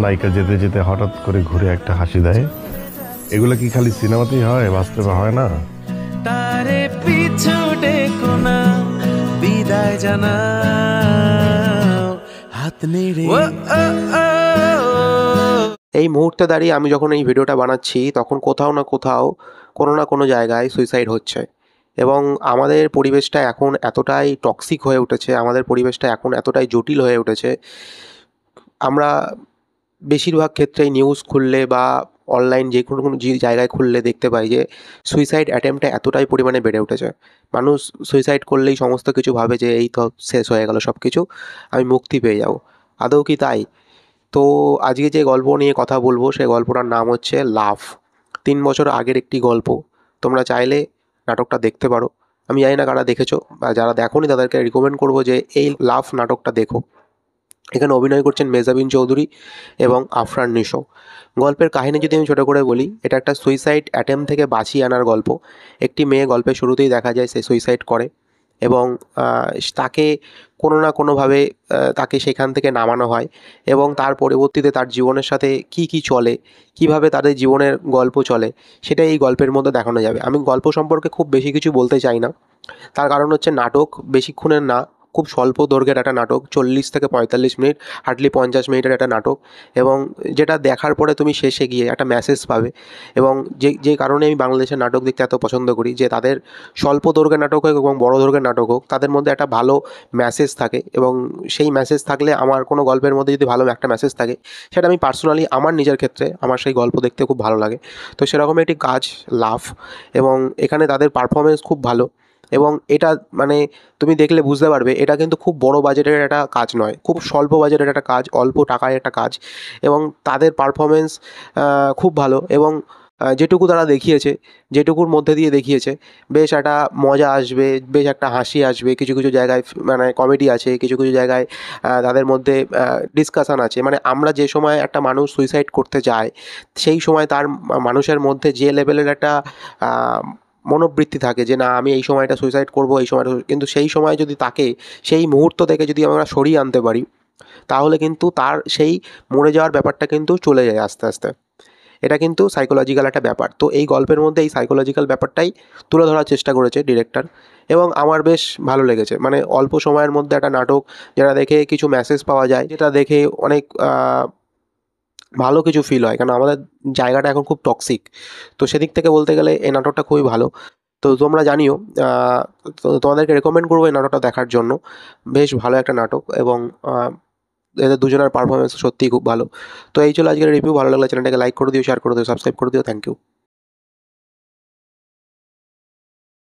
নায়িকা যেতে যেতে হঠাৎ করে ঘুরে একটা হাসি দেয়। এগুলো কি খালি সিনেমাতেই হয়, বাস্তবে হয় না? তারে পিছু ডেকো না, বিদায় জানা হাত নেড়ে। এই মুহূর্তে দাঁড়িয়ে আমি যখন এই ভিডিওটা বানাচ্ছি তখন কোথাও না কোথাও কোনো না কোনো জায়গায় সুইসাইড হচ্ছে, এবং আমাদের পরিবেশটা এখন এতটাই টক্সিক হয়ে উঠেছে, আমাদের পরিবেশটা এখন এতটাই জটিল হয়ে উঠেছে। আমরা বেশিরভাগ ক্ষেত্রেই নিউজ খুললে বা অনলাইন যে কোনো কোনো জায়গায় খুললে দেখতে পাই যে সুইসাইড অ্যাটেম্পটা এতটাই পরিমাণে বেড়ে উঠেছে। মানুষ সুইসাইড করলেই সমস্ত কিছু ভাবে যে এই তো শেষ হয়ে গেল সব কিছু, আমি মুক্তি পেয়ে যাব। আদৌ কি তাই? তো আজকে যে গল্প নিয়ে কথা বলবো সেই গল্পটার নাম হচ্ছে লাভ। 3 বছর আগের একটি গল্প। তোমরা চাইলে নাটকটা দেখতে পারো। আমি জানি না কারা দেখেছো, বা যারা দেখোনি তাদেরকে রিকমেন্ড করবো যে এই লাভ নাটকটা দেখো। এখানে অভিনয় করছেন মেজাবিন চৌধুরী এবং আফরান নিশো। গল্পের কাহিনী যদি আমি ছোটো করে বলি, এটা একটা সুইসাইড অ্যাটেম্প থেকে বাঁচিয়ে আনার গল্প। একটি মেয়ে গল্পের শুরুতেই দেখা যায় সে সুইসাইড করে, এবং তাকে কোনো না কোনোভাবে তাকে সেখান থেকে নামানো হয়, এবং তার পরবর্তীতে তার জীবনের সাথে কী চলে, কিভাবে তাদের জীবনের গল্প চলে, সেটা এই গল্পের মধ্যে দেখানো যাবে। আমি গল্প সম্পর্কে খুব বেশি কিছু বলতে চাই না, তার কারণ হচ্ছে নাটক বেশিক্ষণের না, খুব স্বল্প দৈর্ঘ্যের একটা নাটক, 40 থেকে 45 মিনিট, হার্ডলি 50 মিনিটের একটা নাটক, এবং যেটা দেখার পরে তুমি শেষে গিয়ে একটা মেসেজ পাবে। এবং যে কারণে আমি বাংলাদেশের নাটক দেখতে এত পছন্দ করি, যে তাদের স্বল্প দৈর্ঘ্যের নাটক হোক এবং বড় দৈর্ঘ্যের নাটক হোক, তাদের মধ্যে একটা ভালো মেসেজ থাকে, এবং সেই মেসেজ থাকলে, আমার কোনো গল্পের মধ্যে যদি ভালো একটা মেসেজ থাকে, সেটা আমি পার্সোনালি আমার নিজের ক্ষেত্রে আমার সেই গল্প দেখতে খুব ভালো লাগে। তো সেরকম একটি কাজ লাভ, এবং এখানে তাদের পারফরমেন্স খুব ভালো, এবং এটা মানে তুমি দেখলে বুঝতে পারবে এটা কিন্তু খুব বড় বাজেটের একটা কাজ নয়, খুব স্বল্প বাজেটের একটা কাজ, অল্প টাকায় একটা কাজ, এবং তাদের পারফরমেন্স খুব ভালো। এবং যেটুকু তারা দেখিয়েছে, যেটুকুর মধ্যে দিয়ে দেখিয়েছে, বেশ একটা মজা আসবে, বেশ একটা হাসি আসবে। কিছু কিছু জায়গায় মানে কমেডি আছে, কিছু কিছু জায়গায় তাদের মধ্যে ডিসকাশান আছে। মানে আমরা যে সময় একটা মানুষ সুইসাইড করতে যায়, সেই সময় তার মানুষের মধ্যে যে লেভেলের একটা মনোবৃত্তি থাকে যে না আমি এই সময়টা সুইসাইড করব, এই সময়টা, কিন্তু সেই সময় যদি তাকে সেই মুহূর্ত থেকে যদি আমরা সরিয়ে আনতে পারি, তাহলে কিন্তু তার সেই মরে যাওয়ার ব্যাপারটা কিন্তু চলে যায় আস্তে আস্তে। এটা কিন্তু সাইকোলজিক্যাল একটা ব্যাপার। তো এই গল্পের মধ্যে এই সাইকোলজিক্যাল ব্যাপারটাই তুলে ধরার চেষ্টা করেছে ডিরেক্টর, এবং আমার বেশ ভালো লেগেছে। মানে অল্প সময়ের মধ্যে একটা নাটক যেটা দেখে কিছু মেসেজ পাওয়া যায়, যেটা দেখে অনেক ভালো কিছু ফিল হয়, কারণ আমাদের জায়গাটা এখন খুব টক্সিক। তো সেদিক থেকে বলতে গেলে এই নাটকটা খুবই ভালো। তো তোমরা জানিও, তো তোমাদেরকে রেকমেন্ড করবো এই নাটকটা দেখার জন্য। বেশ ভালো একটা নাটক, এবং এদের দুজনের পারফরমেন্স সত্যিই খুব ভালো। তো এই ছিল আজকের রিভিউ। ভালো লাগলে চ্যানেলটাকে লাইক করে দিও, শেয়ার করে দিও, সাবস্ক্রাইব করে দিও। Thank you.